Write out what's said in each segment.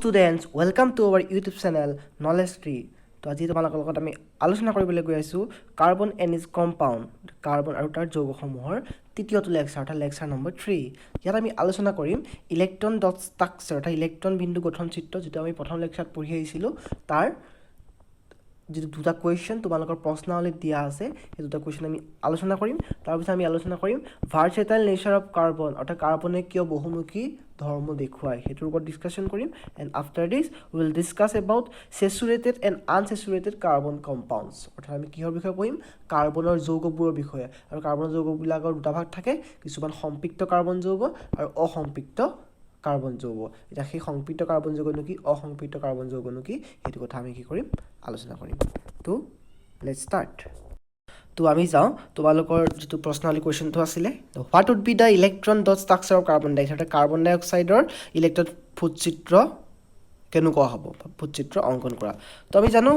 students, welcome to our YouTube channel Knowledge Tree. তো আজি তোমালোকৰ লগত আমি আলোচনা কৰিবলৈ গৈ আছো carbon and is compound carbon আৰু তাৰ যৌগসমূহৰ তৃতীয়টো লেকচাৰ অৰ্থাৎ লেকচাৰ নম্বৰ 3 ইয়াত আমি আলোচনা কৰিম ইলেক্ট্ৰন ডট ষ্ট্ৰাকচাৰ অৰ্থাৎ ইলেক্ট্ৰন বিন্দু গঠন চিত্ৰ যেটো আমি প্ৰথম লেকচাৰত পঢ়ি আহিছিলো তাৰ যেটো দুটা কোৱেশ্চন তোমালোকৰ প্ৰশ্নাৱলীত দিয়া আছে এই দুটা কোৱেশ্চন আমি আলোচনা কৰিম তাৰ পিছত আমি আলোচনা কৰিম ভাৰ্চেটাইল নেচাৰ অফ কাৰ্বন অৰ্থাৎ কাৰ্বনে কিয় বহুমুখী ধৰ্ম দেখুৱায় হেতুৰ ওপৰত ডিসকাশন কৰিম and after this we will discuss about saturated and unsaturated carbon compounds অৰ্থাৎ আমি কিহৰ বিষয়ে পঢ়িম কাৰ্বনৰ যৌগবোৰৰ বিষয়ে আৰু কাৰ্বনৰ যৌগবিলাকৰ দুটা ভাগ থাকে কিছুমান সম্পৃক্ত কাৰ্বন যৌগ আৰু অসম্পৃক্ত কাৰ্বন যৌগ এটা সেই সম্পৃক্ত কাৰ্বন যৌগনো কি অসম্পৃক্ত কাৰ্বন যৌগনো কি হেতু কথা আমি কি কৰিম আলোচনা কৰিম তো লেটস স্টাৰ্ট তো আমি যাও তোমালোকৰ যেটো প্ৰশ্নাৱলী কোৱেশ্চনটো আছিলে what would be the electron dot structure of carbon dioxide carbon ডাইঅক্সাইডৰ ইলেক্ট্ৰন ফুটচিত্ৰ কেনেকুৱা হ'ব ফুটচিত্ৰ অংকন কৰা তো আমি জানো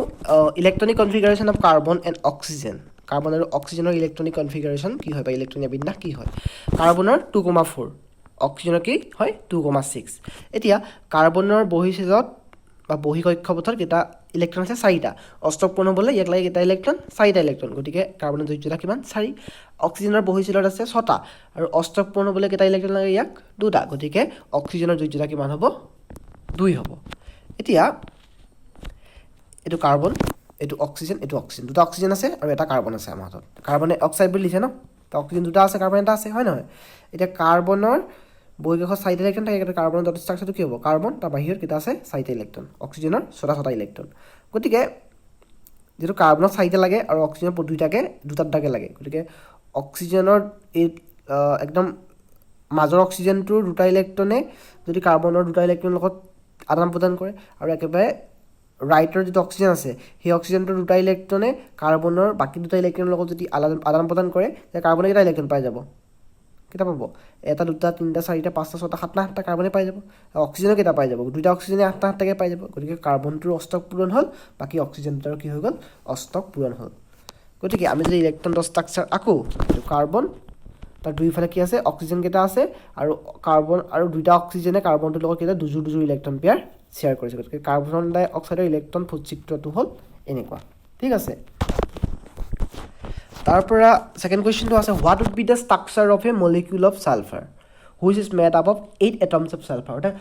electronic configuration of carbon and oxygen carbon আৰু অক্সিজেনৰ ইলেক্ট্ৰনিক কনফিগাৰেশ্যন কি হয় বা ইলেক্ট্ৰনীয় বিন্যাস কি হয় কাৰ্বনৰ 2,4 অক্সিজেনৰ কি হয় 2,6 এতিয়া কাৰ্বনৰ বহিঃস্থিতিত বা বহি কক্ষপথৰ কেটা ইলেক্ট্ৰন আছে 4টা অষ্টক পূৰ্ণ হ'বলৈ ইয়াক লাগে কেটা ইলেক্ট্ৰন 4টা ইলেক্ট্ৰন গতিকে কাৰ্বনৰ যোজ্যতা কিমান 4 অক্সিজেনৰ বহিঃস্থিতিত আছে 6টা আৰু অষ্টক পূৰ্ণ হ'বলৈ কেটা ইলেক্ট্ৰন লাগে ইয়াক 2টা গতিকে অক্সিজেনৰ যোজ্যতা কিমান হ'ব 2 হ'ব এতিয়া এটো কাৰ্বন এটো অক্সিজেন দুটা অক্সিজেন আছে আৰু এটা কাৰ্বন আছে আমাৰ হাতত কাৰ্বনে অক্সাইড বুলি লিখে ন তো অক্সিজেন দুটা আছে কাৰ্বন এটা আছে হয় নহয় এতিয়া কাৰ্বনৰ বহিঃকক্ষত 4টা ইলেক্ট্ৰন থাকে এটা কাৰ্বনৰ ডট ষ্ট্ৰাকচাৰটো কি হ'ব কাৰ্বন তাৰ বাহিৰত কেটা আছে 4টা ইলেক্ট্ৰন অক্সিজেনৰ 6টা ইলেক্ট্ৰন গতিকে যেটো কাৰ্বনৰ 4টা লাগে আৰু অক্সিজেনৰ দুটাকে দুটাকে লাগে গতিকে অক্সিজেনৰ একদম মাজৰ অক্সিজেনটোৰ দুটা ইলেক্ট্ৰনে যদি কাৰ্বনৰ দুটা ইলেক্ট্ৰন লগত আদান প্ৰদান কৰে আৰু একেবাৰে ৰাইটৰ যেটো অক্সিজেন আছে সেই অক্সিজেনটোৰ দুটা ইলেক্ট্ৰনে কাৰ্বনৰ বাকি দুটা ইলেক্ট্ৰনৰ লগত যদি আদান প্ৰদান কৰে তেতিয়া কাৰ্বনে কেটা ইলেক্ট্ৰন পাই যাব কেটা পাব এটা দুটা তিনটা চাৰিটা পাঁচটা ছটা সাতটা আঠটা কাৰ্বনে পাই যাব অক্সিজেনৰ কেটা পাই যাব দুটা অক্সিজেনে আঠটা আঠটাকে পাই যাব গতিকে কাৰ্বনটোৰ অষ্টক পূৰণ হ'ল বাকি অক্সিজেনটোৰ কি হৈ গ'ল অষ্টক পূৰণ হ'ল গতিকে আমি যদি ইলেক্ট্ৰন ডট ষ্ট্ৰাকচাৰ আকো কাৰ্বন তাৰ দুইফালে কি আছে অক্সিজেন কেটা আছে আৰু কাৰ্বন আৰু দুটা অক্সিজেনে কাৰ্বনটোৰ লগত কেটা দুজোৰ ইলেক্ট্ৰন পেয়াৰ শেয়াৰ কৰিছে গতিকে কাৰ্বন ডাই অক্সাইডৰ ইলেক্ট্ৰন ফুটচিত্ৰটো হ'ল এনেকুৱা ঠিক আছে তাৰপৰা সেকেন্ড কোৱেশ্চনটো আছে what would be the structure of a molecule of sulphur which is made up of 8 atoms of sulphur অৰ্থাৎ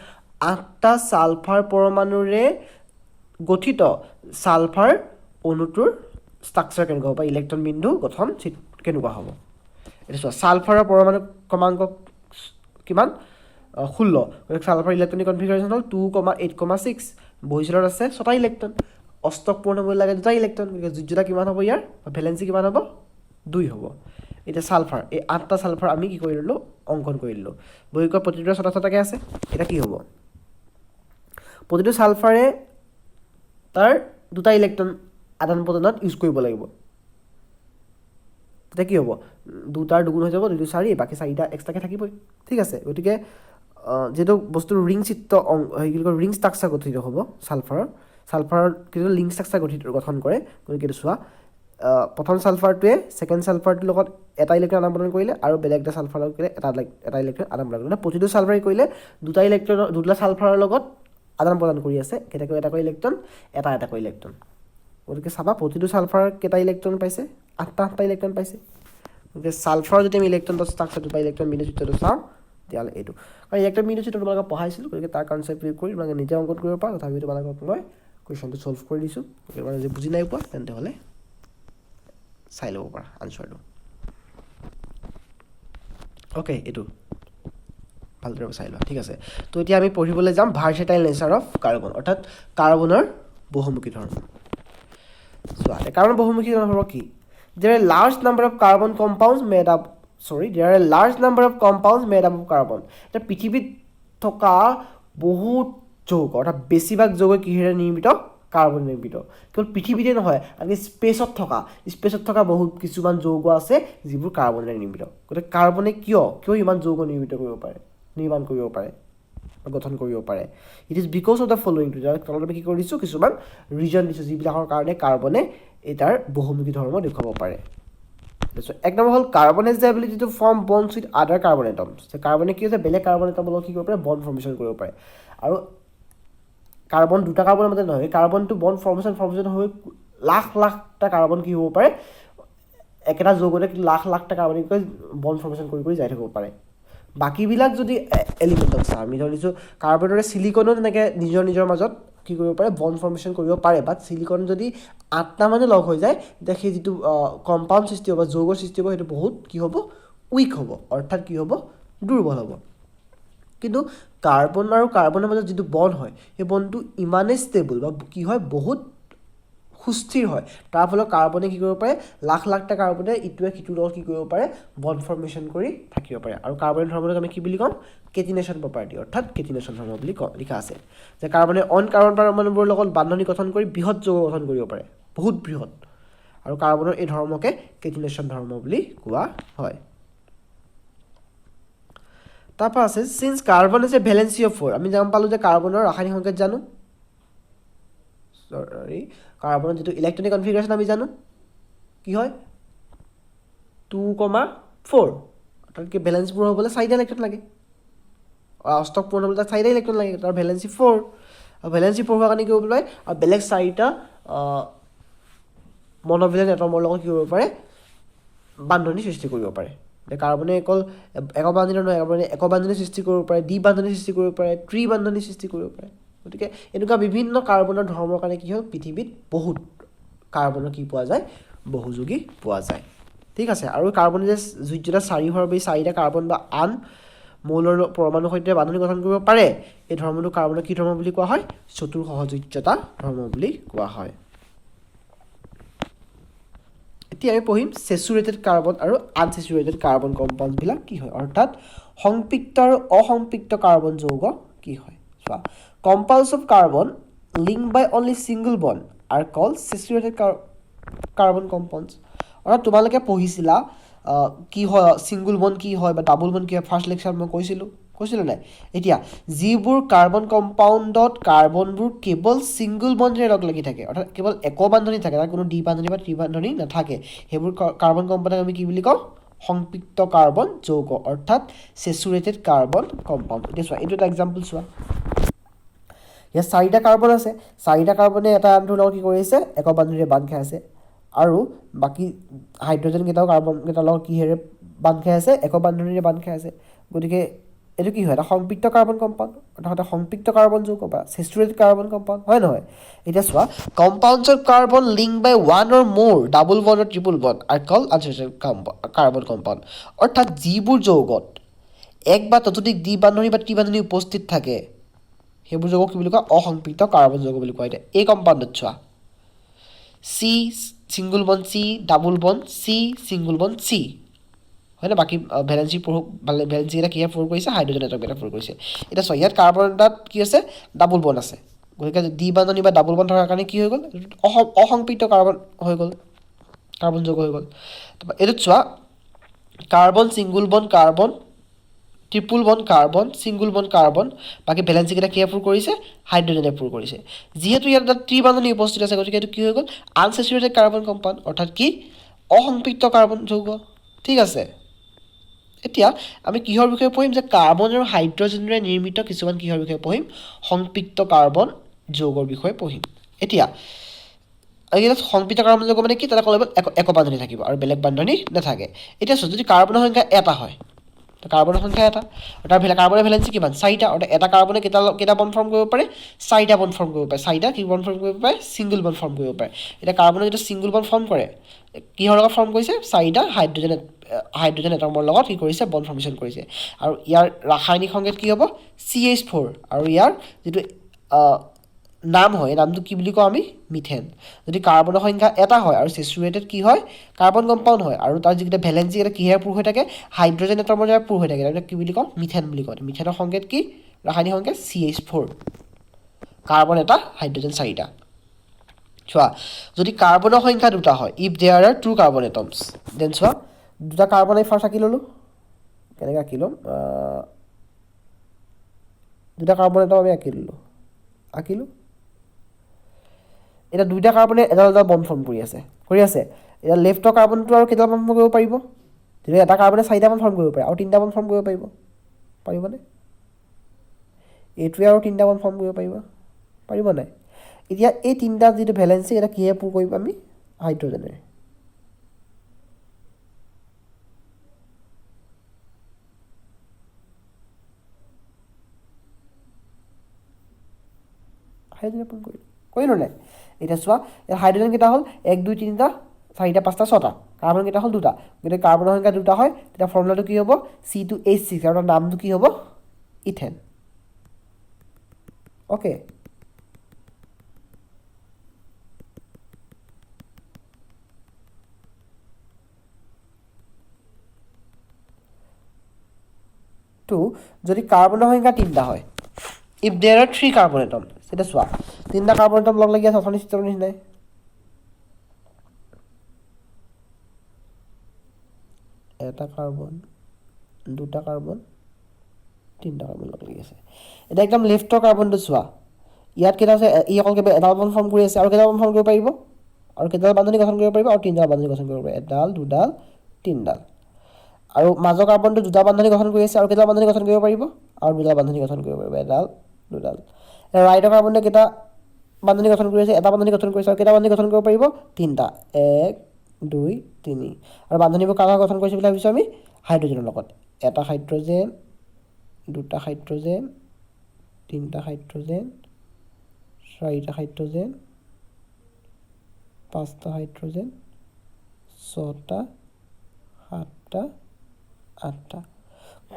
8টা সালফাৰ পৰমাণুৰে গঠিত সালফাৰ অণুটোৰ ষ্ট্ৰাকচাৰ কেনেকুৱা হ'ব ইলেক্ট্ৰন বিন্দু গঠন কেনেকুৱা হ'ব এটা চোৱা সালফাৰৰ পৰমাণু ক্ৰমাংক কিমান 16 গতিকে সালফাৰ ইলেক্ট্ৰনিক কনফিগাৰেশ্যন হ'ল 2,8,6 বহিঃস্থিতিত আছে 6টা ইলেক্ট্ৰন অষ্টক পূৰ্ণ হ'ব লাগে দুটা ইলেক্ট্ৰন গতিকে যোজ্যতা কিমান হ'ব ইয়াৰ ভ্যালেন্সি কিমান হ'ব 2 হ'ব এটা সালফাৰ এই 8টা সালফাৰ আমি কি কৰিলো অংকন কৰিলো বহিঃক প্ৰতিটো 6টাকে আছে এটা কি হ'ব প্ৰতিটো সালফাৰে তাৰ দুটা ইলেক্ট্ৰন আদান প্ৰদানত ইউজ কৰিব লাগিব তেতিয়া কি হ'ব দুটাৰ দুগুণ হৈ যাব 2 4 বাকি 4টা এক্সট্ৰাকে থাকিবই ঠিক আছে গতিকে যেটো বস্তু ৰিং চিত্ৰ ৰিং ষ্ট্ৰাকচাৰ গঠিত হ'ব সালফাৰৰ কিটো লিংক ষ্ট্ৰাকচাৰ গঠন কৰে গতিকে এইটো চোৱা প্ৰথম সালফাৰটোৱে সেকেন্ড সালফাৰটোৰ লগত এটা ইলেক্ট্ৰন আদান প্ৰদান কৰিলে আৰু বেলেগ এটা সালফাৰৰ লগত এটা ইলেক্ট্ৰন আদান প্ৰদান কৰিলে প্ৰতিটো সালফাৰে কৰিলে দুটা সালফাৰৰ লগত আদান প্ৰদান কৰি আছে কেটাকৈ এটা ইলেক্ট্ৰন এটা ইলেক্ট্ৰন গতিকে চাবা প্ৰতিটো সালফাৰ কেটা ইলেক্ট্ৰন পাইছে 8টা ইলেক্ট্ৰন পাইছে গতিকে সালফাৰ যদি আমি ইলেক্ট্ৰন ডট ষ্ট্ৰাকচাৰটো বা ইলেক্ট্ৰন বিন্দু চিত্ৰটো চাওঁ তেতিয়াহ'লে এইটো কাৰণ ইলেক্ট্ৰন বিন্দু চিত্ৰ তোমালোকক পঢ়াইছিলোঁ গতিকে তাৰ কনচেপ্ট প্ৰয়োগ কৰি তোমালোকে নিজে অংকন কৰিব পাৰা তথাপিও তোমালোকক মই কুৱেশ্যনটো সলভ কৰি দিছোঁ গতিকে যদি বুজি নাই পোৱা তেন্তে হ'লে চাই ল'ব পাৰা আনচাৰটো অ'কে এইটো ভালদৰে চাই লোৱা ঠিক আছে তো এতিয়া আমি পঢ়িবলৈ যাম ভাৰ্চেটাইল নেচাৰ অফ কাৰ্বন অৰ্থাৎ কাৰ্বনৰ বহুমুখী ধৰ্ম চোৱা কাৰ্বন বহুমুখী ধৰ্ম হ'ব কি there are a large number of carbon compounds made up of carbon এটা পৃথিৱীত থকা বহুত যৌগ অৰ্থাৎ বেছিভাগ যৌগ কিহেৰে নিৰ্মিত কাৰ্বন নিৰ্মিত কেৱল পৃথিৱীতে নহয় আনকি স্পেচত থকা বহুত কিছুমান যৌগ আছে যিবোৰ কাৰ্বনেৰে নিৰ্মিত গতিকে কাৰ্বনে কিয় ইমান যৌগ নিৰ্মাণ কৰিব পাৰে গঠন কৰিব পাৰে it is because of the following two তলত আমি কি কৰিছোঁ কিছুমান ৰিজন দিছোঁ যিবিলাকৰ কাৰণে কাৰ্বনে এটাৰ বহুমুখী ধৰ্ম দেখুৱাব পাৰে এক নম্বৰ হ'ল carbon has the ability to form bonds with আদাৰ কাৰ্বন এটমছ কাৰ্বনে কি হৈছে বেলেগ কাৰ্বন এটমৰ লগত কি কৰিব পাৰে বণ্ড ফৰ্মেশ্যন কৰিব পাৰে আৰু কাৰ্বন দুটা কাৰ্বনৰ মাজত নহয় কাৰ্বনটো বন্ড ফৰ্মেশ্যন হৈ লাখ লাখটা কাৰ্বন কি হ'ব পাৰে একেটা যৌগতে লাখ লাখটা কাৰ্বন বন্ড ফৰ্মেশ্যন কৰি যাই থাকিব পাৰে বাকীবিলাক যদি এলিমেণ্টক চাওঁ আমি ধৰিছোঁ কাৰ্বনৰে চিলিকনো তেনেকৈ নিজৰ মাজত কি কৰিব পাৰে বন্ড ফৰ্মেশ্যন কৰিব পাৰে বাট চিলিকন যদি 8টা মানে লগ হৈ যায় তেতিয়া সেই যিটো কম্পাউণ্ড সৃষ্টি হ'ব যৌগৰ সৃষ্টি হ'ব সেইটো বহুত কি হ'ব উইক হ'ব অৰ্থাৎ কি হ'ব দুৰ্বল হ'ব কিন্তু কাৰ্বন আৰু কাৰ্বনৰ মাজত যিটো বন্ড হয় সেই বন্ডটো ইমানেই ষ্টেবল বা কি হয় বহুত সুস্থিৰ হয় তাৰ ফলত কাৰ্বনে কি কৰিব পাৰে লাখ লাখটা কাৰ্বনে ইটোৱে সিটোৰ লগত কি কৰিব পাৰে বন্ড ফৰ্মেশ্যন কৰি থাকিব পাৰে আৰু কাৰ্বনৰ ধৰ্মক আমি কি বুলি ক'ম কেটিনেশ্যন প্ৰপাৰ্টি অৰ্থাৎ কেটিনেশ্যন ধৰ্ম বুলি লিখা আছে যে কাৰ্বনে অন কাৰ্বন পৰমাণুবোৰৰ লগত বান্ধনি গঠন কৰি বৃহৎ যৌগ গঠন কৰিব পাৰে বহুত বৃহৎ আৰু কাৰ্বনৰ এই ধৰ্মকে কেটিনেশ্যন ধৰ্ম বুলি কোৱা হয় তাৰপৰা আছে since carbon is a valency of 4 আমি জান পালোঁ যে কাৰ্বনৰ ৰাসায়নিক সংকেত জানো কাৰ্বনৰ যিটো ইলেক্ট্ৰনিক কনফিগাৰেশ্যন আমি জানো কি হয় 2,4 অৰ্থাৎ কি ভেলেন্সবোৰ হ'বলৈ 4টা ইলেক্ট্ৰন লাগে অষ্টক পূৰ্ণ হ'বলৈ 4টা ইলেক্ট্ৰন লাগে তাৰ ভেলেন্সি 4 আৰু ভেলেন্সি 4 হোৱাৰ কাৰণে কি হ'ব পাৰে আৰু বেলেগ 4টা মনোভেলেন্ট এটমৰ লগত কি কৰিব পাৰে বান্ধনি সৃষ্টি কৰিব পাৰে কাৰ্বনে অকল এক বান্ধনি নহয় কাৰ্বনে এক বান্ধনি সৃষ্টি কৰিব পাৰে দ্বি বান্ধনি সৃষ্টি কৰিব পাৰে ত্ৰি বান্ধনি সৃষ্টি কৰিব পাৰে গতিকে এনেকুৱা বিভিন্ন কাৰ্বনৰ ধৰ্মৰ কাৰণে কি হয় পৃথিৱীত বহুত কাৰ্বনৰ কি পোৱা যায় বহুযোগী পোৱা যায় ঠিক আছে আৰু কাৰ্বনে যে যুজ্যতা 4 হোৱাৰ বাবে 4টা কাৰ্বন বা আন মৌলৰ পৰমাণুৰ সৈতে বান্ধনি গঠন কৰিব পাৰে এই ধৰ্মটো কাৰ্বনৰ কি ধৰ্ম বুলি কোৱা হয় চতুৰ সহযোজ্যতা ধৰ্ম বুলি কোৱা হয় এতিয়া আমি পঢ়িম স্যাচুৰেটেড কাৰ্বন আৰু আনস্যাচুৰেটেড কাৰ্বন কম্পাউণ্ডবিলাক কি হয় অৰ্থাৎ সংপৃক্ত আৰু অসংপৃক্ত কাৰ্বন যৌগ কি হয় চোৱা compounds of carbon linked by only single bond are called saturated carbon compounds অৰ্থাৎ তোমালোকে পঢ়িছিলা কি হয় সিঙ্গল বন্ড কি হয় বা ডাবল বন্ড কি হয় ফাৰ্স্ট লেকচাৰত মই কৈছিলো নাই এতিয়া যিবোৰ কাৰ্বন কম্পাউণ্ডত কাৰ্বনবোৰ কেৱল সিঙ্গল বন্ডৰে লগ লাগি থাকে অৰ্থাৎ কেৱল এক বান্ধনি থাকে তাৰ কোনো দ্বি বান্ধনি বা ত্ৰি বান্ধনি নাথাকে সেইবোৰ কাৰ্বন কম্পাউণ্ডক আমি কি বুলি কওঁ সংপৃক্ত কাৰ্বন যৌগ অৰ্থাৎ স্যাচুৰেটেড কাৰ্বন কম্পাউণ্ড এতিয়া চোৱা এইটো এটা এক্সাম্পল চোৱা ইয়াত 4টা কাৰ্বন আছে 4টা কাৰ্বনে এটা আনটোৰ লগত কি কৰিছে এক বান্ধনিৰে বান্ধ খাই আছে আৰু বাকি হাইড্ৰজেন কেইটাও কাৰ্বন কেইটাৰ লগত কিহেৰে বান্ধ খাই আছে এক বান্ধনিৰে বান্ধ খাই আছে গতিকে এইটো কি হয় এটা সংপৃক্ত কাৰ্বন কম্পাউণ্ড অৰ্থাৎ সংপৃক্ত কাৰ্বন যৌগ বা স্যাচুৰেটেড কাৰ্বন কম্পাউণ্ড হয় নহয় এতিয়া চোৱা compounds of carbon link by one or more double bond or triple bond are called unsaturated carbon compound অৰ্থাৎ যিবোৰ যৌগত এক বা ততোধিক দ্বি বান্ধনি বা ত্ৰি বান্ধনি উপস্থিত থাকে সেইবোৰ যৌগ কি বুলি কয় অসংপৃক্ত কাৰ্বন যৌগ বুলি কয় এই কম্পাউণ্ডত চোৱা C single bond C double bond C single bond C হয় না বাকি ভ্যালেন্সি ভ্যালেন্সি এটা কিহে ফোৰ কৰিছে হাইড্ৰজেন এটম এটা ফোৰ কৰিছে এটা চোৱা ইয়াত কাৰ্বন এটাত কি আছে ডাবল বন্ড আছে গতিকে দ্বি বান্ধনি বা ডাবল বন্ড থকাৰ কাৰণে কি হৈ গ'ল অসংপৃক্ত কাৰ্বন হৈ গ'ল কাৰ্বন যৌগ হৈ গ'ল এইটোত চোৱা carbon single bond carbon triple bond carbon single bond carbon বাকি ভ্যালেন্সি কেইটা কিহে ফোৰ কৰিছে হাইড্ৰজেনে ফোৰ কৰিছে যিহেতু ইয়াত এটা ত্ৰি বান্ধনি উপস্থিত আছে গতিকে এইটো কি হৈ গ'ল আনস্যাচুৰেটেড কাৰ্বন কম্পাউণ্ড অৰ্থাৎ কি অসংপৃক্ত কাৰ্বন যৌগ ঠিক আছে এতিয়া আমি কিহৰ বিষয়ে পঢ়িম যে কাৰ্বন আৰু হাইড্ৰজেনেৰে নিৰ্মিত কিছুমান কিহৰ বিষয়ে পঢ়িম সংপৃক্ত কাৰ্বন যৌগৰ বিষয়ে পঢ়িম এতিয়া এইটো সংপৃক্ত কাৰ্বন যৌগ মানে কি তাতে কলেবল এক বান্ধনি থাকিব আৰু বেলেগ বান্ধনি নাথাকে এতিয়া যদি কাৰ্বনৰ সংখ্যা এটা হয় কাৰ্বনৰ সংখ্যা এটা তাৰ কাৰ্বনৰ ভ্যালেন্সি কিমান 4টা অৰ্থাৎ এটা কাৰ্বনে কেইটা বন্ড ফৰ্ম কৰিব পাৰে 4টা বন্ড ফৰ্ম কৰিব পাৰে 4টা কি বন্ড ফৰ্ম কৰিব পাৰে সিঙ্গল বন্ড ফৰ্ম কৰিব পাৰে এটা কাৰ্বনে যেটা সিঙ্গল বন্ড ফৰ্ম কৰে কিহৰ লগত ফৰ্ম কৰিছে 4টা হাইড্ৰজেন এটমৰ লগত কি কৰিছে বন্ড ফৰ্মেশ্যন কৰিছে আৰু ইয়াৰ ৰাসায়নিক সংকেত কি হ'ব CH4 আৰু ইয়াৰ যেটো নাম হয় নামটো কি বুলি কওঁ আমি মিথেন যদি কাৰ্বনৰ সংখ্যা এটা হয় আৰু স্যাচুৰেটেড কি হয় কাৰ্বন কম্পাউণ্ড হয় আৰু তাৰ যিটা ভ্যালেন্সি এটা কিহে পুৰ হৈ থাকে হাইড্ৰজেন এটমৰ দ্বাৰা পুৰ হৈ থাকে এটা কি বুলি কওঁ মিথেন বুলি কয় মিথেনৰ সংকেত কি ৰাসায়নিক সংকেত CH4 কাৰ্বন এটা হাইড্ৰজেন 4টা চোৱা যদি কাৰ্বনৰ সংখ্যা দুটা হয় if there are two carbon atoms then চোৱা দুটা কাৰ্বন আই ফাৰ্স্ট আঁকি ললো কেনেকৈ আঁকি লম দুটা কাৰ্বন এটম আমি আঁকিলো এটা দুইটা কাৰ্বনে এটা বন্ড ফৰ্ম কৰি আছে এটা লেফটৰ কাৰ্বনটো আৰু কেইটা বন্ড ফৰ্ম কৰিব পাৰিব যদি এটা কাৰ্বনে 4টা বন্ড ফৰ্ম কৰিব পাৰে আৰু 3টা বন্ড ফৰ্ম কৰিব পাৰিবনে এইটোৱে আৰু 3টা বন্ড ফৰ্ম কৰিব পাৰিব নাই এতিয়া এই তিনিটা যিটো ভেলেন্সি এটা কিহে পুৰ কৰিম আমি হাইড্ৰজেনেৰে হাইড্ৰজেন পুৰ কৰিলো নাই এতিয়া চোৱা হাইড্ৰজেন কেইটা হ'ল 1 2 3টা 4টা 5টা 6টা কাৰ্বন কেইটা হ'ল দুটা গতিকে কাৰ্বনৰ সংখ্যা দুটা হয় তেতিয়া ফৰ্মুলাটো কি হ'ব C2H6 আৰু তাৰ নামটো কি হ'ব ইথেন ওকে তো যদি কাৰ্বনৰ সংখ্যা তিনিটা হয় if there are 3 carbon atoms এটা চোৱা তিনিটা কাৰ্বন এটম লগ লাগি আছে অথনি চিত্ৰৰ নিচিনাই এটা কাৰ্বন দুটা কাৰ্বন তিনিটা কাৰ্বন লগ লাগি আছে এটা একদম লেফটৰ কাৰ্বনটো চোৱা ইয়াত কেইটা আছে ই অকল কেৱল এটা বন্ধন ফৰ্ম কৰি আছে আৰু কেইটা বন্ধন ফৰ্ম কৰিব পাৰিব আৰু কেইটা বান্ধনী গঠন কৰিব পাৰিব আৰু তিনিটা বান্ধনী গঠন কৰিব পাৰিব এডাল দুডাল তিনিডাল আৰু মাজৰ কাৰ্বনটো দুটা বান্ধনী গঠন কৰি আছে আৰু কেইটা বান্ধনী গঠন কৰিব পাৰিব আৰু দুটা বান্ধনী গঠন কৰিব পাৰিব এডাল দুডাল ৰাইটৰ কাৰ্বনে কেইটা বান্ধনী গঠন কৰি আছে এটা বান্ধনী গঠন কৰিছে আৰু কেইটা বান্ধনী গঠন কৰিব পাৰিব তিনিটা 1 2 3 আৰু বান্ধনীবোৰ কাক গঠন কৰিছে বুলি ভাবিছো আমি হাইড্ৰজেনৰ লগত এটা হাইড্ৰজেন দুটা হাইড্ৰজেন তিনিটা হাইড্ৰজেন চাৰিটা হাইড্ৰজেন পাঁচটা হাইড্ৰজেন ছটা সাতটা আঠটা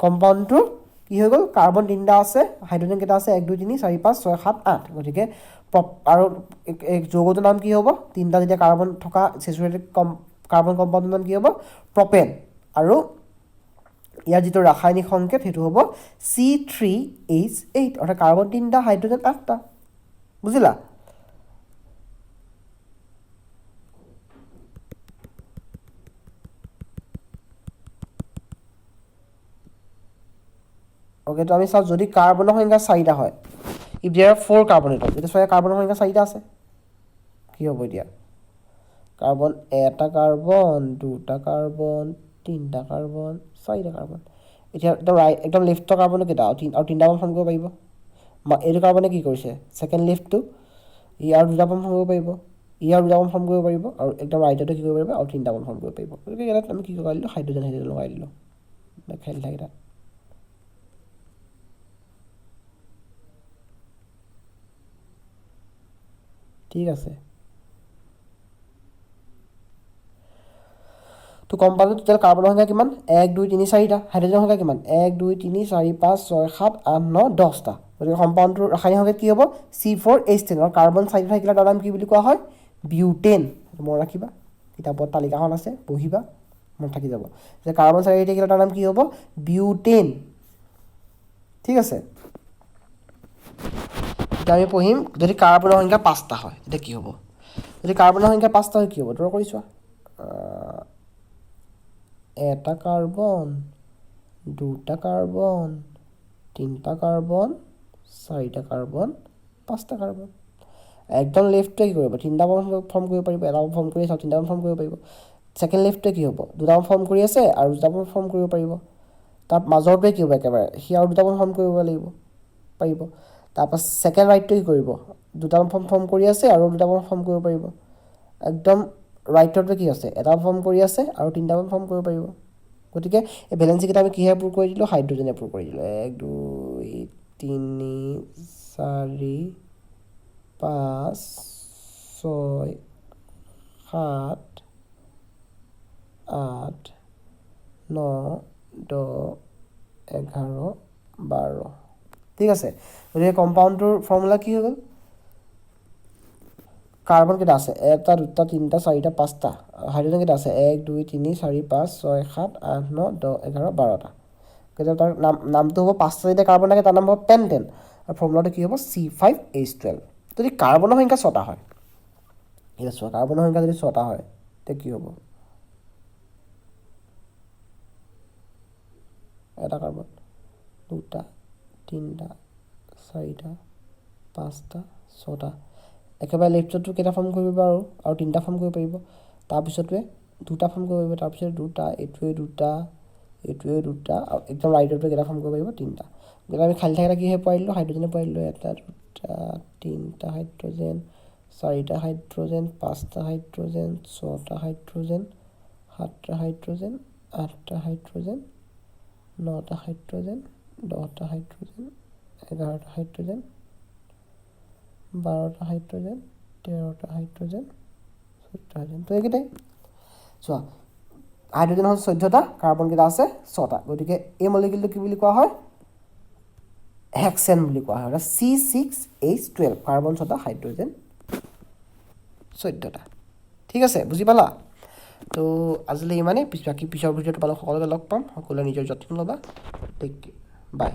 কম্পাউণ্ডটো কি হৈ গ'ল কাৰ্বন তিনিটা আছে হাইড্ৰজেন কেইটা আছে 1 2 3 4 5 6 7 8 গতিকে আৰু যৌগটোৰ নাম কি হ'ব তিনিটা যেতিয়া কাৰ্বন থকা স্যাচুৰেটেড কাৰ্বন কম্পাউণ্ডৰ নাম কি হ'ব প্ৰপেন আৰু ইয়াৰ যিটো ৰাসায়নিক সংকেত সেইটো হ'ব C3H8 অৰ্থাৎ কাৰ্বন তিনিটা হাইড্ৰজেন 8টা বুজিলা ওকে তো আমি চাও যদি কাৰ্বনৰ সংখ্যা 4টা হয় if there are 4 carbon atoms এটা চোৱা কাৰ্বনৰ সংখ্যা 4টা আছে কি হ'ব এতিয়া কাৰ্বন এটা কাৰ্বন দুটা কাৰ্বন তিনিটা কাৰ্বন চাৰিটা কাৰ্বন এতিয়া একদম লেফটৰ কাৰ্বনৰ কেইটা আৰু তিনিটা ফৰ্ম কৰিব পাৰিব এইটো কাৰ্বনে কি কৰিছে সেকেন্ড লেফটটো ইয়াৰ দুটা ফৰ্ম কৰিব পাৰিব ইয়াৰ দুটা ফৰ্ম কৰিব পাৰিব আৰু একদম ৰাইটটো কি কৰিব পাৰিব আৰু তিনিটা ফৰ্ম কৰিব পাৰিব গতিকে ইয়াত আমি কি লগাই দিলো হাইড্ৰজেন লগাই দিলো খেল থাকে এটা ঠিক আছে তো কম্পাউণ্ডৰ টোটাল কাৰ্বনৰ সংখ্যা কিমান 1 2 3 4টা হাইড্ৰজেনৰ সংখ্যা কিমান 1 2 3 4 5 6 7 8 9 10টা গতিকে কম্পাউণ্ডৰ ৰাসায়নিক সংকেত কি হ'ব C4H10 আৰু কাৰ্বন 4টা থাকিলে তাৰ নাম কি বুলি কোৱা হয় বিউটেন মনত ৰাখিবা কিতাপত তালিকাখন আছে পঢ়িবা মনত থাকি যাব যে কাৰ্বন 4টা থাকিলে তাৰ নাম কি হ'ব বিউটেন ঠিক আছে আমি পঢ়িম যদি কাৰ্বনৰ সংখ্যা 5টা হয় এটা কি হ'ব যদি কাৰ্বনৰ সংখ্যা 5টা হয় কি হ'ব ড্ৰ কৰি চোৱা এটা কাৰ্বন দুটা কাৰ্বন তিনিটা কাৰ্বন চাৰিটা কাৰ্বন পাঁচটা কাৰ্বন একদম লেফটে কি কৰিব তিনিটা ফৰ্ম কৰিব পাৰিব এটা ফৰ্ম কৰি আছে তিনিটা ফৰ্ম কৰিব পাৰিব সেকেন্ড লেফটে কি হ'ব দুটা ফৰ্ম কৰি আছে আৰু দুটা ফৰ্ম কৰিব পাৰিব তাৰ মাজৰটোৱে কি হ'ব একেবাৰে সি আৰু দুটা ফৰ্ম কৰিব লাগিব পাৰিব তাৰপা সেকেন্ড ৰাইটটো কি কৰিব দুটা ফৰ্ম কৰি আছে আৰু দুটা ফৰ্ম কৰিব পাৰিব একদম ৰাইটৰটো কি আছে এটা ফৰ্ম কৰি আছে আৰু তিনিটা ফৰ্ম কৰিব পাৰিব গতিকে এই ভেলেন্সি কেইটা আমি কিহে পুৰ কৰি দিলো হাইড্ৰজেনে পুৰ কৰি দিলো 1 2 3 4 5 6 7 8 9 10 11 12 ঠিক আছে গতিকে কম্পাউণ্ডটোৰ ফৰ্মুলা কি হৈ গ'ল কাৰ্বন কেইটা আছে এটা দুটা তিনিটা চাৰিটা পাঁচটা হাইড্ৰজেন কেইটা আছে 1 2 3 4 5 6 7 8 9 10 11 12টা গতিকে তাৰ নামটো হ'ব পাঁচটা যেতিয়া কাৰ্বন থাকে তাৰ নাম হ'ব পেণ্টেন আৰু ফৰ্মুলাটো কি হ'ব C5H12 যদি কাৰ্বনৰ সংখ্যা 6টা হয় এটা চোৱা কাৰ্বনৰ সংখ্যা যদি 6টা হয় তেতিয়া কি হ'ব এটা কাৰ্বন দুটা তিনিটা চাৰিটা পাঁচটা ছটা একেবাৰে লেফটটো কেইটা ফৰ্ম কৰিব আৰু তিনিটা ফৰ্ম কৰিব পাৰিব তাৰপিছতে দুটা ফৰ্ম কৰিব পাৰিব তাৰপিছত দুটা এইটোৱে দুটা আৰু একদম ৰাইটৰটো কেইটা ফৰ্ম কৰিব পাৰিব তিনিটা গতিকে আমি খালী ঠাইকেইটা কিহে পোৱাই দিলোঁ হাইড্ৰজেনে পোৱাই দিলোঁ এটা দুটা তিনটা হাইড্ৰোজেন চাৰিটা হাইড্রোজেন পাঁচটা হাইড্রোজেন ছটা হাইড্রোজেন সাতটা হাইড্রোজেন আঠটা হাইড্রোজেন নটা হাইড্রোজেন দহটা হাইড্রোজেন 11টা হাইড্রোজেন 12টা হাইড্রোজেন 13টা হাইড্রোজেন 14টা হাইড্রোজেন তো এইকেইটাই চোৱা হাইড্ৰোজেন হ'ল 14টা কাৰ্বন কেইটা আছে 6টা গতিকে এই মলিকিউলটো কি বুলি কোৱা হয় হেক্সেন বুলি কোৱা হয় C6H12 কাৰ্বন 6টা হাইড্ৰোজেন 14টা ঠিক আছে বুজি পালা তো আজিলৈ ইমানেই বাকী পিছৰ ভিডিঅ'টো পালে সকলোকে লগ পাম সকলোৱে নিজৰ যত্ন ল'বা টেক কেয়াৰ বাই